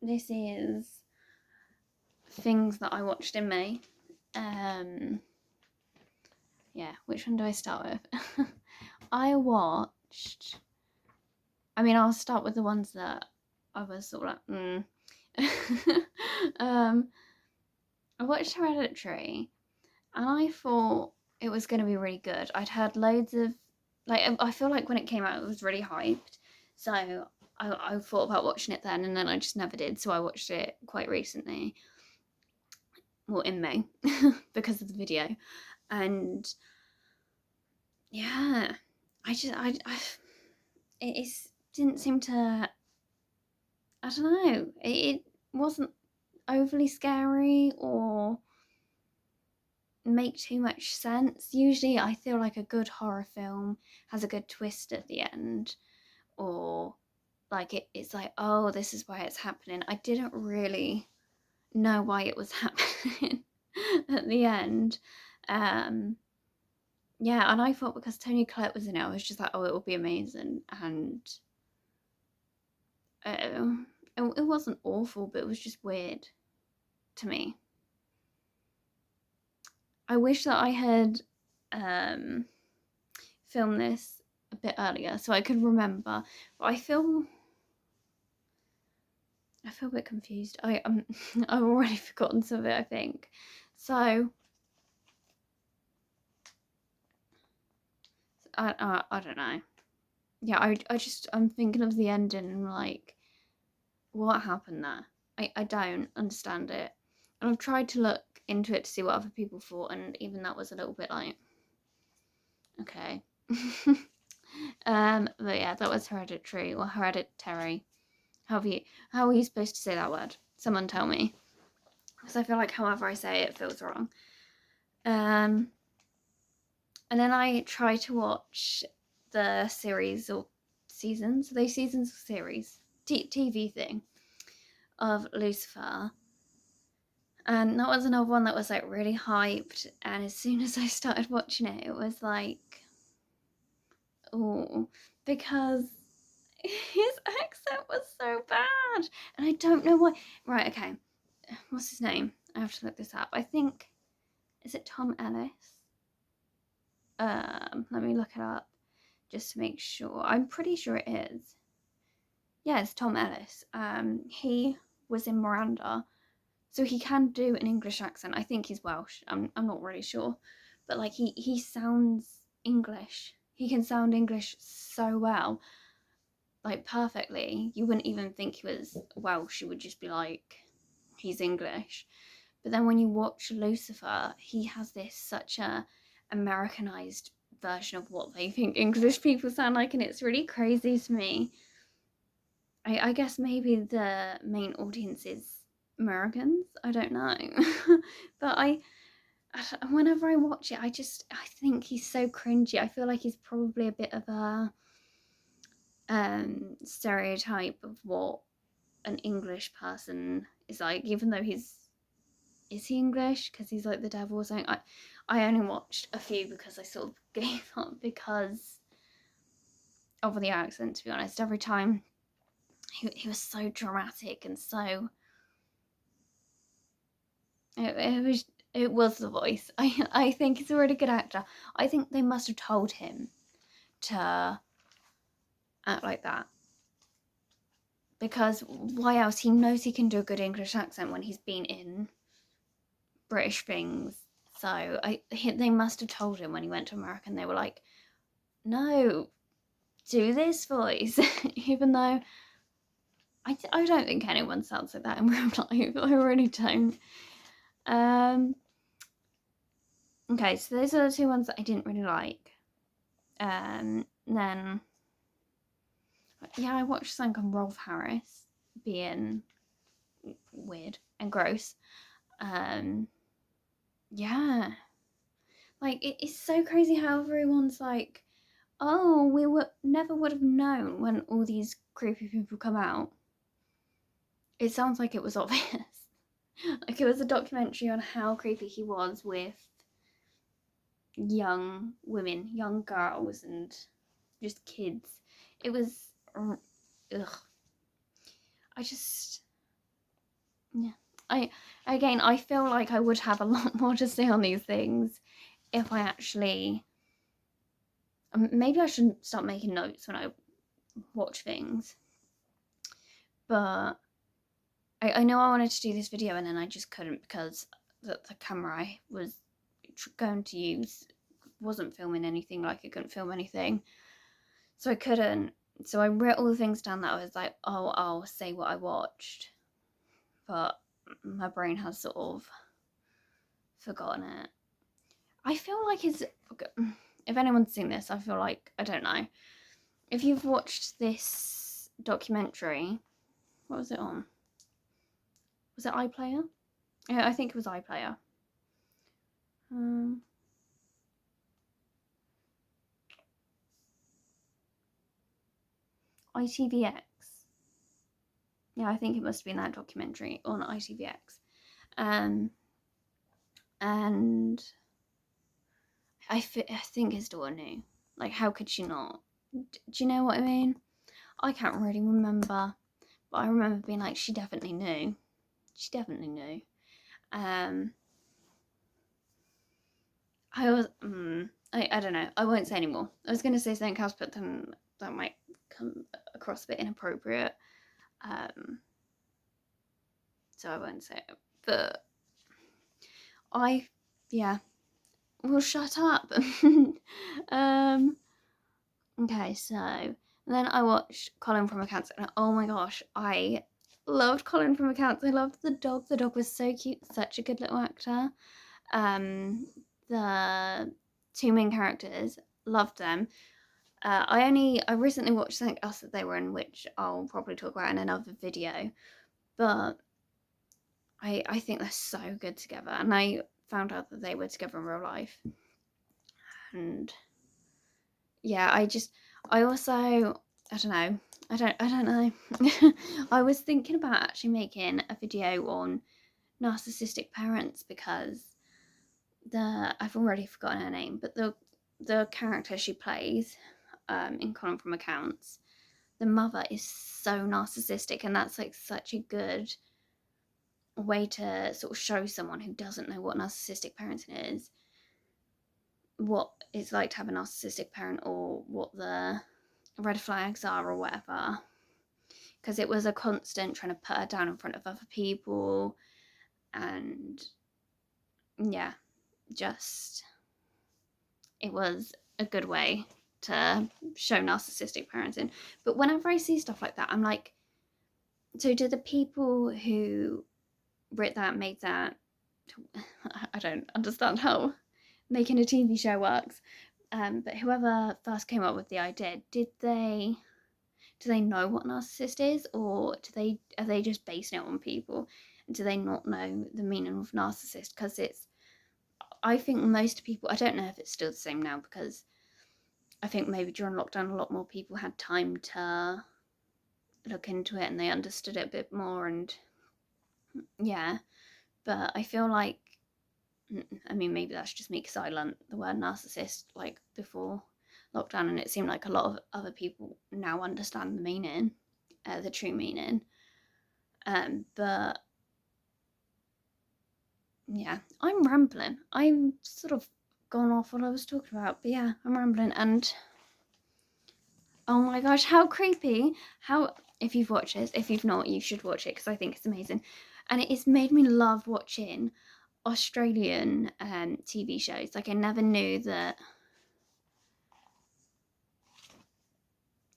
this is things that I watched in May. Yeah, which one do I start with? I'll start with the ones that I was sort of like, I watched Hereditary, and I thought it was going to be really good. I'd heard loads of, I feel like when it came out, it was really hyped. So I thought about watching it then, and then I just never did. So I watched it quite recently, well, in May, because of the video. And yeah, it didn't seem to, I don't know, it wasn't overly scary or make too much sense. Usually I feel like a good horror film has a good twist at the end, or like it's like, oh, this is why it's happening. I didn't really know why it was happening at the end. Yeah, and I thought because Toni Collette was in it, I was just like, oh, it will be amazing. And it wasn't awful, but it was just weird to me. I wish that I had filmed this a bit earlier so I could remember. But I feel a bit confused. I've already forgotten some of it, I think. So I don't know. Yeah, I'm thinking of the ending and like, what happened there? I don't understand it. And I've tried to look into it to see what other people thought, and even that was a little bit like, okay. But yeah, that was Hereditary or Hereditary. How are you supposed to say that word? Someone tell me. Because I feel like however I say it feels wrong. And then I try to watch the series or seasons. Are they seasons or series? TV thing of Lucifer. And that was another one that was like really hyped. And as soon as I started watching it, it was like, oh, because his accent was so bad. And I don't know why. Right, okay. What's his name? I have to look this up. I think, is it Tom Ellis? Let me look it up just to make sure. I'm pretty sure it is. Yeah, it's Tom Ellis. He was in Miranda, so he can do an English accent. I think he's Welsh. I'm not really sure, but like he sounds English. He can sound English so well, like perfectly. You wouldn't even think he was Welsh. You would just be like, he's English. But then when you watch Lucifer, he has this such a Americanized version of what they think English people sound like, and it's really crazy to me. I guess maybe the main audience is Americans. I don't know, but whenever I watch it, I think he's so cringy. I feel like he's probably a bit of a stereotype of what an English person is like, even though is he English? Because he's like the devil or something. I only watched a few because I sort of gave up because of the accent, to be honest. Every time he was so dramatic and so it was the voice. I think he's a really good actor. I think they must have told him to act like that. Because why else? He knows he can do a good English accent when he's been in British things. So they must have told him when he went to America, and they were like, no, do this voice. Even though I don't think anyone sounds like that in real life. I really don't. Okay, so those are the two ones that I didn't really like. Then, yeah, I watched something on Rolf Harris being weird and gross. Yeah, like it's so crazy how everyone's like, oh, we never would have known when all these creepy people come out. It sounds like it was obvious. Like it was a documentary on how creepy he was with young women, young girls, and just kids. It was, ugh. I just, yeah. I feel like I would have a lot more to say on these things if I actually. Maybe I shouldn't start making notes when I watch things, but I know I wanted to do this video and then I just couldn't because the camera I was going to use wasn't filming anything, like it couldn't film anything, so I couldn't. So I wrote all the things down that I was like, oh, I'll say what I watched, but my brain has sort of forgotten it. I feel like if anyone's seen this, I feel like, I don't know, if you've watched this documentary, what was it on? Was it iPlayer? Yeah, I think it was iPlayer. ITVX. Yeah, I think it must have been that documentary on ITVX. And I think his daughter knew. Like, how could she not? Do you know what I mean? I can't really remember, but I remember being like, she definitely knew. She definitely knew. I was, I don't know. I won't say anymore. I was going to say something else, but then that might come across a bit inappropriate. So I won't say it. But yeah. Well, shut up. Okay, so then I watched Colin from Accounts, and oh my gosh, I loved Colin from Accounts. I loved the dog. The dog was so cute, such a good little actor. The two main characters, loved them. I recently watched something else that they were in, which I'll probably talk about in another video. But I think they're so good together, and I found out that they were together in real life. And yeah, I also, I don't know. I don't know. I was thinking about actually making a video on narcissistic parents because I've already forgotten her name, but the character she plays in Colin from Accounts, the mother is so narcissistic, and that's like such a good way to sort of show someone who doesn't know what narcissistic parenting is, what it's like to have a narcissistic parent, or what the red flags are, or whatever. Because it was a constant trying to put her down in front of other people, and yeah, just it was a good way to show narcissistic parenting. But whenever I see stuff like that, I'm like, so do the people who wrote that, made that, I don't understand how making a TV show works, but whoever first came up with the idea, do they know what narcissist is, or are they just basing it on people, and do they not know the meaning of narcissist? Because I think most people, I don't know if it's still the same now, because I think maybe during lockdown a lot more people had time to look into it and they understood it a bit more, and yeah, but I feel like, I mean, maybe that's just me because I learned the word narcissist like before lockdown, and it seemed like a lot of other people now understand the meaning, the true meaning. But yeah, I'm rambling. I'm sort of gone off what I was talking about, but yeah, I'm rambling. And oh my gosh, how creepy! If you've watched this, if you've not, you should watch it because I think it's amazing, and it's made me love watching Australian TV shows. Like I never knew that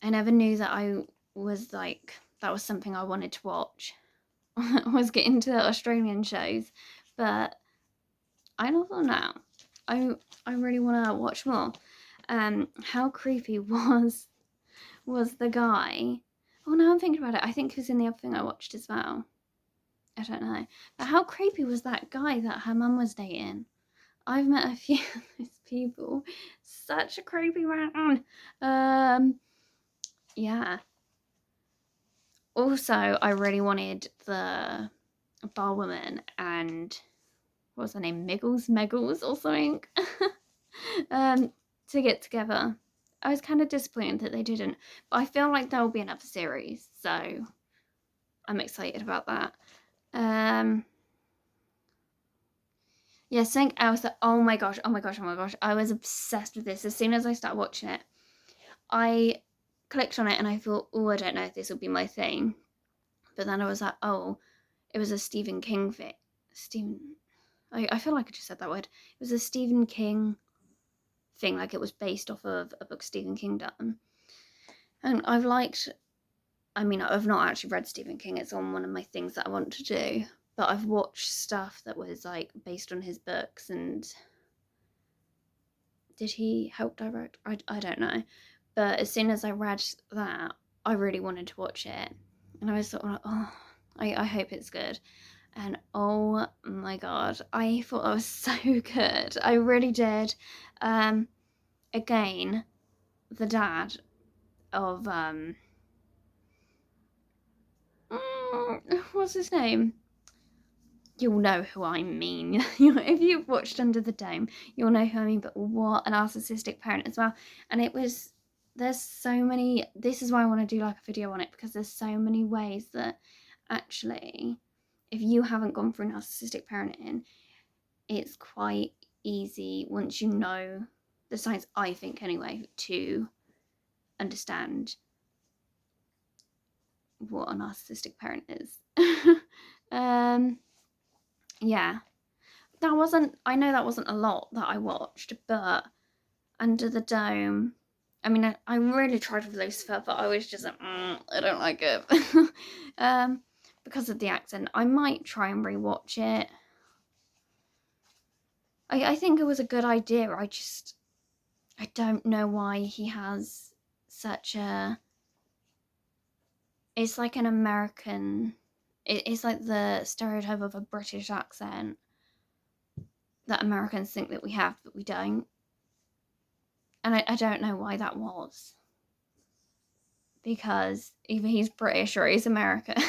I was like, that was something I wanted to watch. Was get into Australian shows, but I don't know now. I really want to watch more. How creepy was the guy? Oh, now I'm thinking about it. I think he was in the other thing I watched as well. I don't know, but how creepy was that guy that her mum was dating? I've met a few of these people. Such a creepy man. Yeah. Also, I really wanted the bar woman and what was her name? Meggles or something. To get together. I was kind of disappointed that they didn't, but I feel like there will be another series, so I'm excited about that. Yeah, something else that, oh my gosh, I was obsessed with this. As soon as I started watching it, I clicked on it and I thought, oh, I don't know if this will be my thing. But then I was like, oh, it was a Stephen King thing. I feel like I just said that word. It was a Stephen King thing, like it was based off of a book Stephen King done. And I've not actually read Stephen King, it's on one of my things that I want to do, but I've watched stuff that was like based on his books. And did he help direct? I don't know. But as soon as I read that, I really wanted to watch it. And I was sort of like, oh, I hope it's good. And oh my god, I thought that was so good. I really did. Again, the dad of what's his name? You'll know who I mean. If you've watched Under the Dome, you'll know who I mean. But what a narcissistic parent as well. And there's so many. This is why I want to do like a video on it, because there's so many ways that actually, if you haven't gone through narcissistic parenting, it's quite easy once you know the science, I think anyway, to understand what a narcissistic parent is. Yeah, I know that wasn't a lot that I watched, but Under the Dome, I mean, I really tried with Lucifer, but I was just like, I don't like it. Because of the accent. I might try and rewatch it. I think it was a good idea. I don't know why he has such a, it's like an American, it's like the stereotype of a British accent that Americans think that we have, but we don't. And I don't know why that was. Because either he's British or he's American.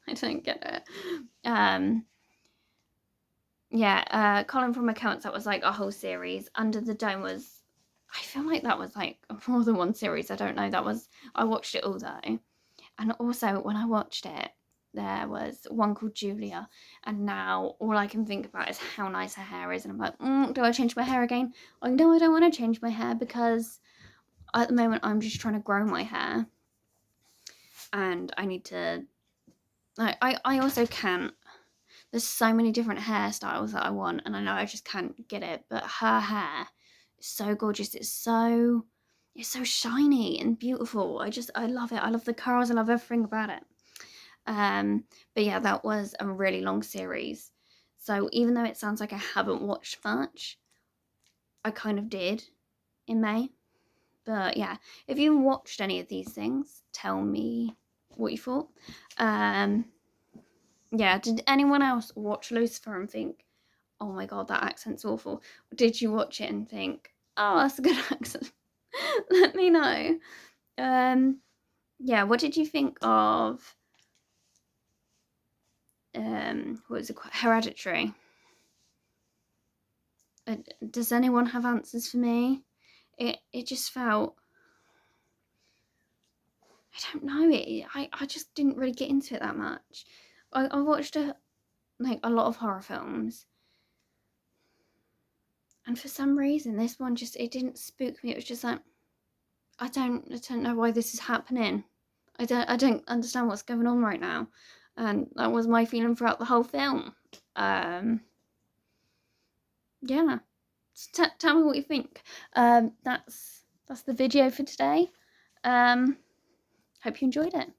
I don't get it. Yeah, Colin from Accounts, that was like a whole series. Under the Dome was, I feel like that was like more than one series. I don't know. I watched it all though. And also when I watched it, there was one called Julia, and now all I can think about is how nice her hair is. And I'm like, do I change my hair again? I know I don't want to change my hair, because at the moment I'm just trying to grow my hair. And I need to, I also can't, there's so many different hairstyles that I want, and I know I just can't get it, but her hair is so gorgeous. It's so shiny and beautiful. I love it. I love the curls. I love everything about it. But yeah, that was a really long series. So even though it sounds like I haven't watched much, I kind of did in May. But yeah, if you watched any of these things, tell me what you thought. Yeah, did anyone else watch Lucifer and think, oh my god, that accent's awful? Or did you watch it and think, oh, that's a good accent? Let me know. Yeah, what did you think of what was it called? Hereditary? Does anyone have answers for me? It just felt, I don't know, I just didn't really get into it that much. I watched a lot of horror films, and for some reason this one just, it didn't spook me. It was just like, I don't know why this is happening. I don't understand what's going on right now. And that was my feeling throughout the whole film. Yeah. Tell me what you think. That's the video for today. Hope you enjoyed it.